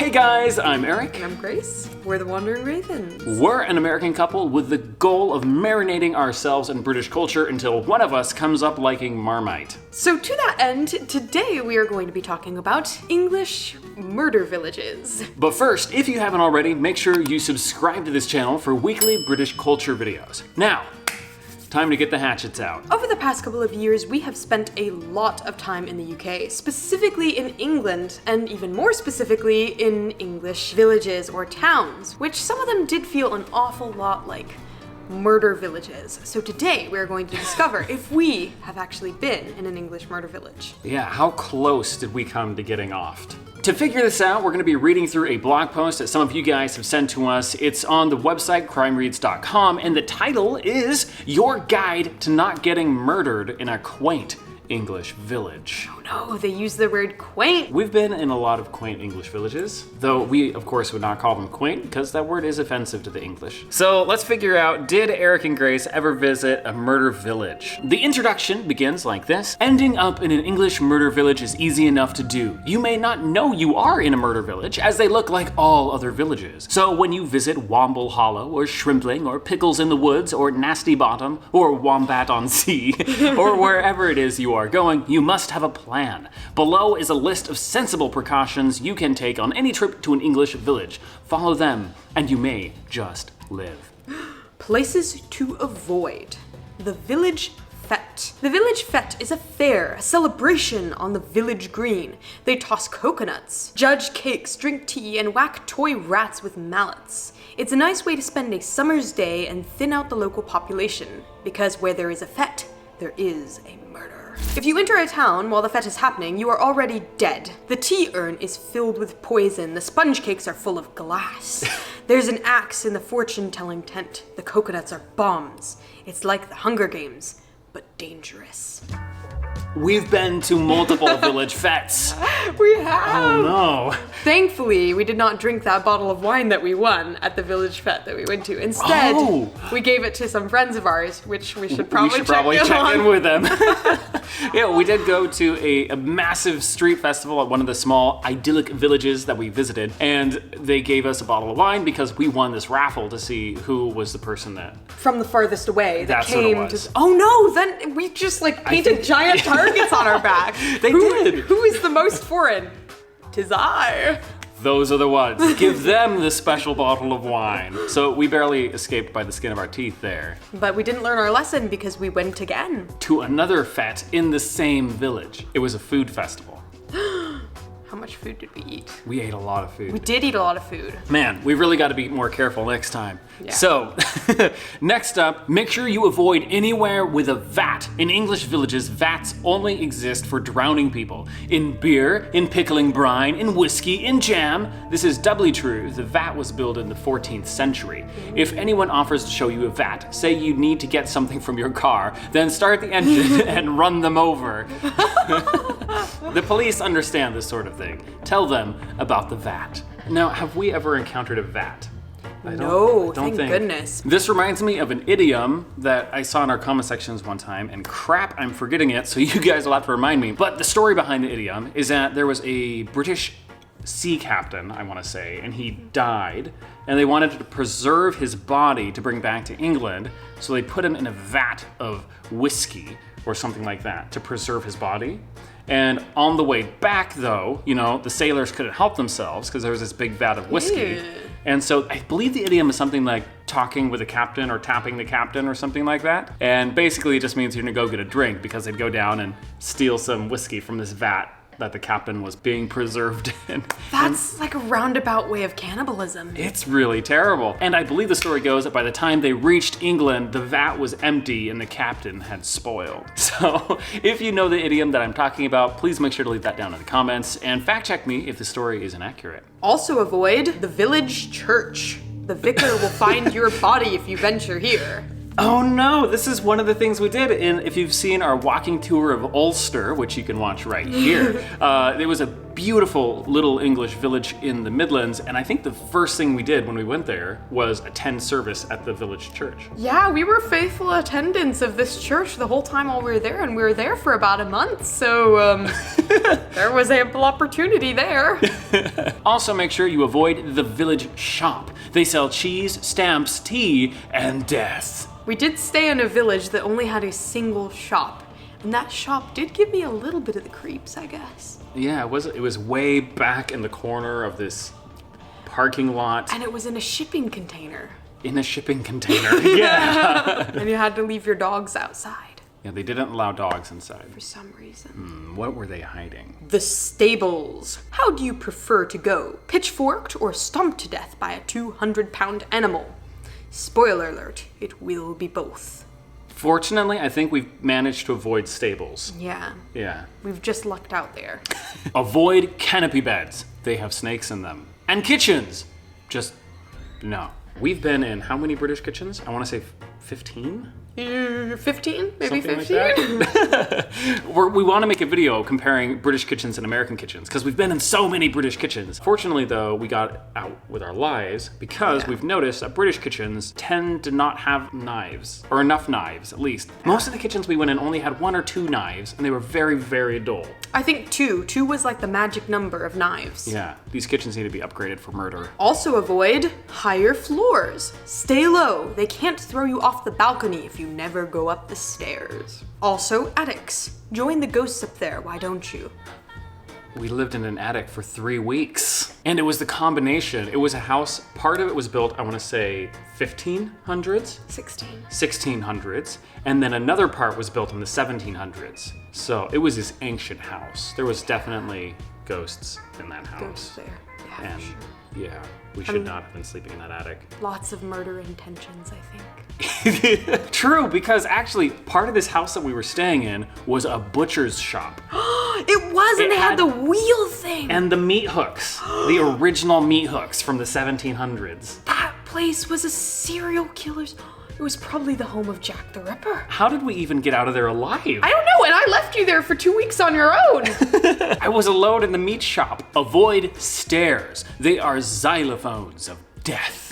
Hey guys, I'm Eric. And I'm Grace. We're the Wandering Ravens. We're an American couple with the goal of marinating ourselves in British culture until one of us comes up liking Marmite. So to that end, today we are going to be talking about English murder villages. But first, if you haven't already, make sure you subscribe to this channel for weekly British culture videos. Now, time to get the hatchets out. Over the past couple of years, we have spent a lot of time in the UK, specifically in England, and even more specifically in English villages or towns, which some of them did feel an awful lot like murder villages. So today we're going to discover if we have actually been in an English murder village. Yeah, how close did we come to getting offed? To figure this out, we're going to be reading through a blog post that some of you guys have sent to us. It's on the website crimereads.com, and the title is Your Guide to Not Getting Murdered in a Quaint English Village. Oh no, they use the word quaint. We've been in a lot of quaint English villages, though we, of course, would not call them quaint because that word is offensive to the English. So let's figure out, did Eric and Grace ever visit a murder village? The introduction begins like this. Ending up in an English murder village is easy enough to do. You may not know you are in a murder village, as they look like all other villages. So when you visit Womble Hollow, or Shrimpling, or Pickles in the Woods, or Nasty Bottom, or Wombat on Sea, or wherever it is you are going, you must have a plan. Below is a list of sensible precautions you can take on any trip to an English village. Follow them, and you may just live. Places to avoid. The village fete. The village fete is a fair, a celebration on the village green. They toss coconuts, judge cakes, drink tea, and whack toy rats with mallets. It's a nice way to spend a summer's day and thin out the local population, because where there is a fete, there is a murder. If you enter a town while the fete is happening, you are already dead. The tea urn is filled with poison, the sponge cakes are full of glass. There's an axe in the fortune-telling tent. The coconuts are bombs. It's like the Hunger Games, but dangerous. We've been to multiple village fetes. We have! Oh no. Thankfully, we did not drink that bottle of wine that we won at the village fete that we went to. Instead, we gave it to some friends of ours, which we should probably check in with them. Yeah, we did go to a massive street festival at one of the small idyllic villages that we visited, and they gave us a bottle of wine because we won this raffle to see who was the person that... From the farthest away that That's came what it was. to... Oh no, then we just painted giant targets on our back. They did. Who is the most foreign? 'Tis I. Those are the ones. Give them the special bottle of wine. So we barely escaped by the skin of our teeth there. But we didn't learn our lesson because we went again. To another fete in the same village. It was a food festival. How much food did we eat? We ate a lot of food. We did eat a lot of food. Man, we really got to be more careful next time. Yeah. So, next up, make sure you avoid anywhere with a vat. In English villages, vats only exist for drowning people. In beer, in pickling brine, in whiskey, in jam. This is doubly true. The vat was built in the 14th century. If anyone offers to show you a vat, say you need to get something from your car, then start the engine and run them over. The police understand this sort of thing. Tell them about the vat. Now, have we ever encountered a vat? No, thank goodness. This reminds me of an idiom that I saw in our comment sections one time, and crap, I'm forgetting it, so you guys will have to remind me. But the story behind the idiom is that there was a British sea captain, I want to say, and he died, and they wanted to preserve his body to bring back to England, so they put him in a vat of whiskey or something like that to preserve his body. And on the way back, though, the sailors couldn't help themselves because there was this big vat of whiskey. Ew. And so I believe the idiom is something like talking with the captain or tapping the captain or something like that. And basically it just means you're gonna go get a drink because they'd go down and steal some whiskey from this vat that the captain was being preserved in. That's like a roundabout way of cannibalism. It's really terrible. And I believe the story goes that by the time they reached England, the vat was empty and the captain had spoiled. So if you know the idiom that I'm talking about, please make sure to leave that down in the comments and fact check me if the story is inaccurate. Also avoid the village church. The vicar will find your body if you venture here. Oh no, this is one of the things we did. And if you've seen our walking tour of Ulster, which you can watch right here, it was a beautiful little English village in the Midlands, and I think the first thing we did when we went there was attend service at the village church. Yeah, we were faithful attendants of this church the whole time while we were there, and we were there for about a month, so there was ample opportunity there. Also, make sure you avoid the village shop. They sell cheese, stamps, tea, and death. We did stay in a village that only had a single shop, and that shop did give me a little bit of the creeps, I guess. Yeah, it was way back in the corner of this parking lot. And it was in a shipping container. In a shipping container, yeah. And you had to leave your dogs outside. Yeah, they didn't allow dogs inside. For some reason. What were they hiding? The stables. How do you prefer to go? Pitchforked or stomped to death by a 200-pound animal? Spoiler alert, it will be both. Fortunately, I think we've managed to avoid stables. Yeah. Yeah. We've just lucked out there. Avoid canopy beds. They have snakes in them. And kitchens. Just no. We've been in how many British kitchens? I want to say 15? 15? Maybe Something 15? like that. We want to make a video comparing British kitchens and American kitchens because we've been in so many British kitchens. Fortunately, though, we got out with our lives because we've noticed that British kitchens tend to not have knives, or enough knives, at least. Most of the kitchens we went in only had 1 or 2 knives, and they were very, very dull. I think 2. 2 was like the magic number of knives. Yeah, these kitchens need to be upgraded for murder. Also avoid higher floors. Stay low. They can't throw you off the balcony if you never go up the stairs. Also attics. Join the ghosts up there, why don't you? We lived in an attic for 3 weeks. And it was the combination. It was a house, part of it was built, I want to say, 1500s? 1600s. And then another part was built in the 1700s. So it was this ancient house. There was definitely ghosts in that house. Ghosts there. Yeah, And for sure. yeah, we should not have been sleeping in that attic. Lots of murder intentions, I think. True, because actually part of this house that we were staying in was a butcher's shop. It was, and It they had had- the wheel thing. And the meat hooks, the original meat hooks from the 1700s. That place was a serial killer's. It was probably the home of Jack the Ripper. How did we even get out of there alive? I don't know, and I left you there for 2 weeks on your own. I was alone in the meat shop. Avoid stairs. They are xylophones of death.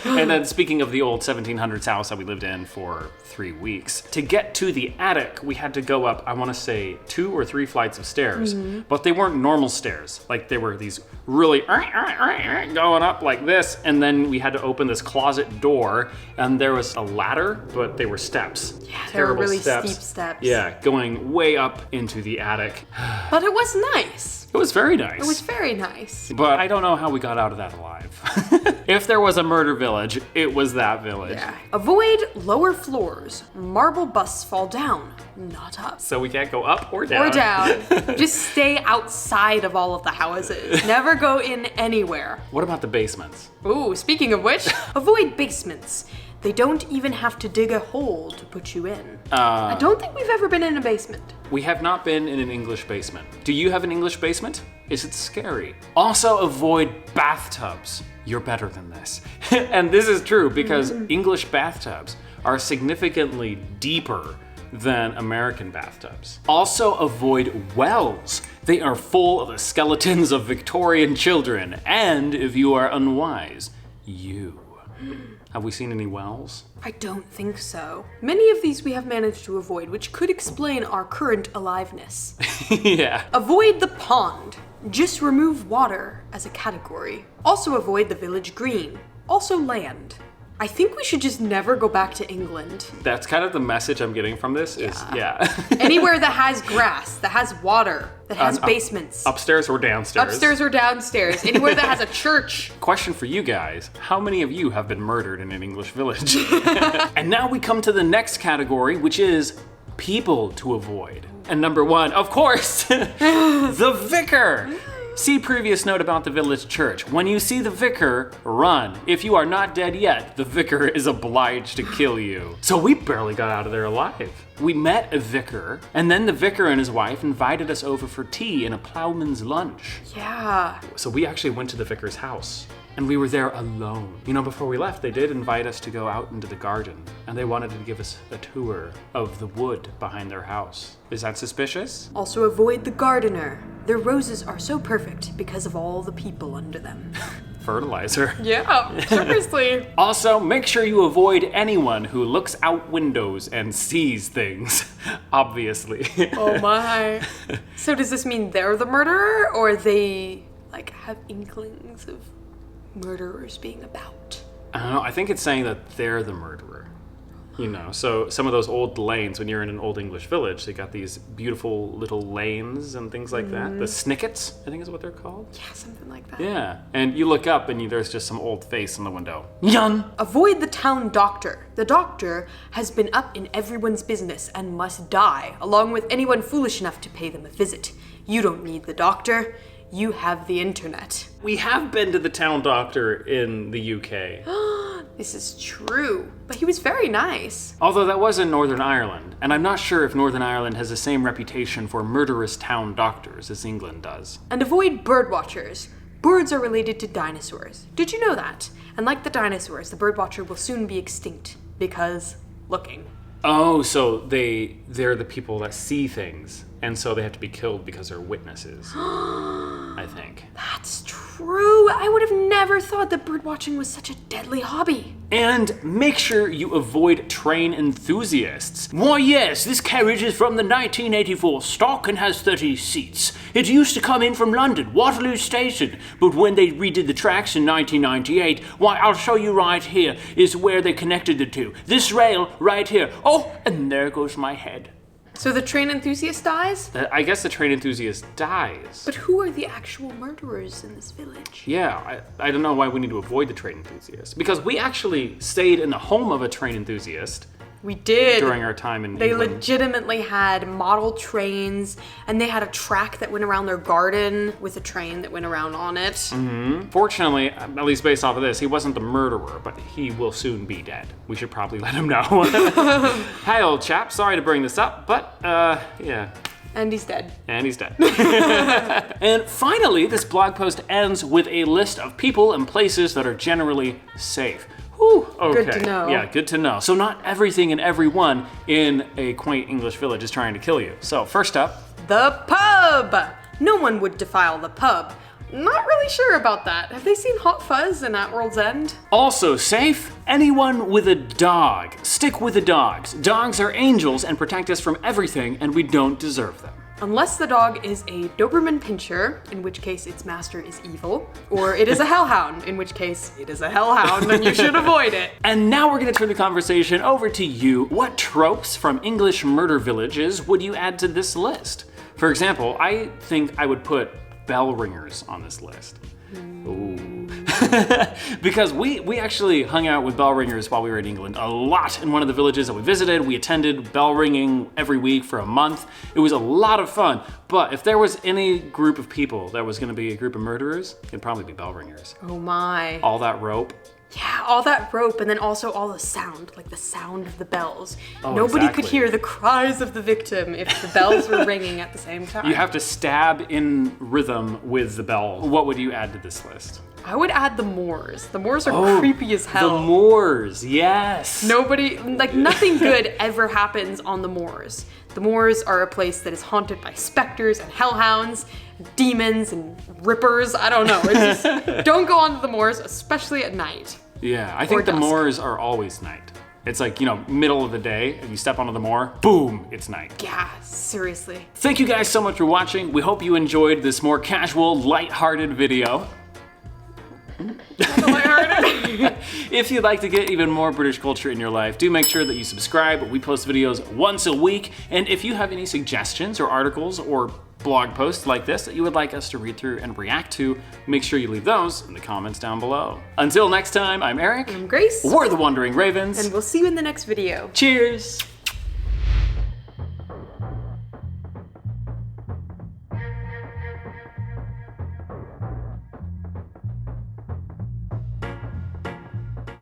And then speaking of the old 1700s house that we lived in for 3 weeks, to get to the attic, we had to go up, I want to say 2 or 3 flights of stairs, but they weren't normal stairs. Like they were these really going up like this, and then we had to open this closet door, and there was a ladder, but they were steps. Yeah, they were really steep steps. Yeah, going way up into the attic. But it was nice. It was very nice. It was very nice. But I don't know how we got out of that alive. If there was a murder village, it was that village. Yeah. Avoid lower floors. Marble busts fall down, not up. So we can't go up or down. Or down. Just stay outside of all of the houses. Never go in anywhere. What about the basements? Ooh, speaking of which, avoid basements. They don't even have to dig a hole to put you in. I don't think we've ever been in a basement. We have not been in an English basement. Do you have an English basement? Is it scary? Also avoid bathtubs. You're better than this. And this is true because English bathtubs are significantly deeper than American bathtubs. Also avoid wells. They are full of the skeletons of Victorian children. And if you are unwise, you. Have we seen any wells? I don't think so. Many of these we have managed to avoid, which could explain our current aliveness. Yeah. Avoid the pond. Just remove water as a category. Also avoid the village green. Also land. I think we should just never go back to England. That's kind of the message I'm getting from this is, yeah. Anywhere that has grass, that has water, that has basements. Upstairs or downstairs? Upstairs or downstairs. Anywhere that has a church. Question for you guys. How many of you have been murdered in an English village? And now we come to the next category, which is people to avoid. And number 1, of course, the vicar. See previous note about the village church. When you see the vicar, run. If you are not dead yet, the vicar is obliged to kill you. So we barely got out of there alive. We met a vicar, and then the vicar and his wife invited us over for tea and a plowman's lunch. Yeah. So we actually went to the vicar's house, and we were there alone. You know, before we left, they did invite us to go out into the garden, and they wanted to give us a tour of the wood behind their house. Is that suspicious? Also avoid the gardener. Their roses are so perfect because of all the people under them. Fertilizer. Yeah, seriously. Also, make sure you avoid anyone who looks out windows and sees things, obviously. Oh my. So does this mean they're the murderer, or they, like, have inklings of murderers being about? I don't know, I think it's saying that they're the murderer. You know, so some of those old lanes, when you're in an old English village, they got these beautiful little lanes and things like that. The snickets, I think is what they're called. Yeah, something like that. Yeah, and you look up and there's just some old face in the window. Yun! Avoid the town doctor. The doctor has been up in everyone's business and must die, along with anyone foolish enough to pay them a visit. You don't need the doctor. You have the internet. We have been to the town doctor in the UK. This is true, but he was very nice. Although that was in Northern Ireland, and I'm not sure if Northern Ireland has the same reputation for murderous town doctors as England does. And avoid birdwatchers. Birds are related to dinosaurs. Did you know that? And like the dinosaurs, the birdwatcher will soon be extinct because looking. Oh, so they're the people that see things, and so they have to be killed because they're witnesses. I think. That's true. I would have never thought that birdwatching was such a deadly hobby. And make sure you avoid train enthusiasts. Why yes, this carriage is from the 1984 stock and has 30 seats. It used to come in from London, Waterloo Station, but when they redid the tracks in 1998, why I'll show you right here is where they connected the two. This rail right here. Oh, and there goes my head. So the train enthusiast dies? I guess the train enthusiast dies. But who are the actual murderers in this village? Yeah, I don't know why we need to avoid the train enthusiast. Because we actually stayed in the home of a train enthusiast. We did. During our time in They England. legitimately had model trains, and they had a track that went around their garden with a train that went around on it. Mm-hmm. Fortunately, at least based off of this, he wasn't the murderer, but he will soon be dead. We should probably let him know. Hi, old chap. Sorry to bring this up, but, yeah. And he's dead. And he's dead. And finally, this blog post ends with a list of people and places that are generally safe. Whew, okay. Good to know. Yeah, good to know. So not everything and everyone in a quaint English village is trying to kill you. So first up, the pub. No one would defile the pub. Not really sure about that. Have they seen Hot Fuzz in At World's End? also safe, anyone with a dog. Stick with the dogs. Dogs are angels and protect us from everything, and we don't deserve them. Unless the dog is a Doberman Pinscher, in which case its master is evil, or it is a hellhound, in which case it is a hellhound and you should avoid it. And now we're gonna turn the conversation over to you. What tropes from English murder villages would you add to this list? For example, I think I would put bell ringers on this list. Ooh. Because we actually hung out with bell ringers while we were in England a lot in one of the villages that we visited. We attended bell ringing every week for a month. It was a lot of fun. But if there was any group of people that was gonna be a group of murderers, it'd probably be bell ringers. Oh my. All that rope. Yeah, all that rope, and then also all the sound, like the sound of the bells. Oh, Nobody exactly. could hear the cries of the victim if the bells were ringing at the same time. You have to stab in rhythm with the bell. What would you add to this list? I would add the moors. The moors are creepy as hell. The moors, yes. Nobody, like nothing good ever happens on the moors. The moors are a place that is haunted by specters and hellhounds, demons and rippers. I don't know. It's just, don't go onto the moors, especially at night. Yeah, I think the dusk. moors are always night. It's like, you know, middle of the day, and you step onto the moor, boom, it's night. Yeah, seriously. Thank you guys so much for watching. We hope you enjoyed this more casual, lighthearted video. If you'd like to get even more British culture in your life, do make sure that you subscribe. We post videos once a week. And if you have any suggestions or articles or blog posts like this that you would like us to read through and react to, make sure you leave those in the comments down below. Until next time, I'm Eric. I'm Grace. We're the Wandering Ravens. And we'll see you in the next video. Cheers.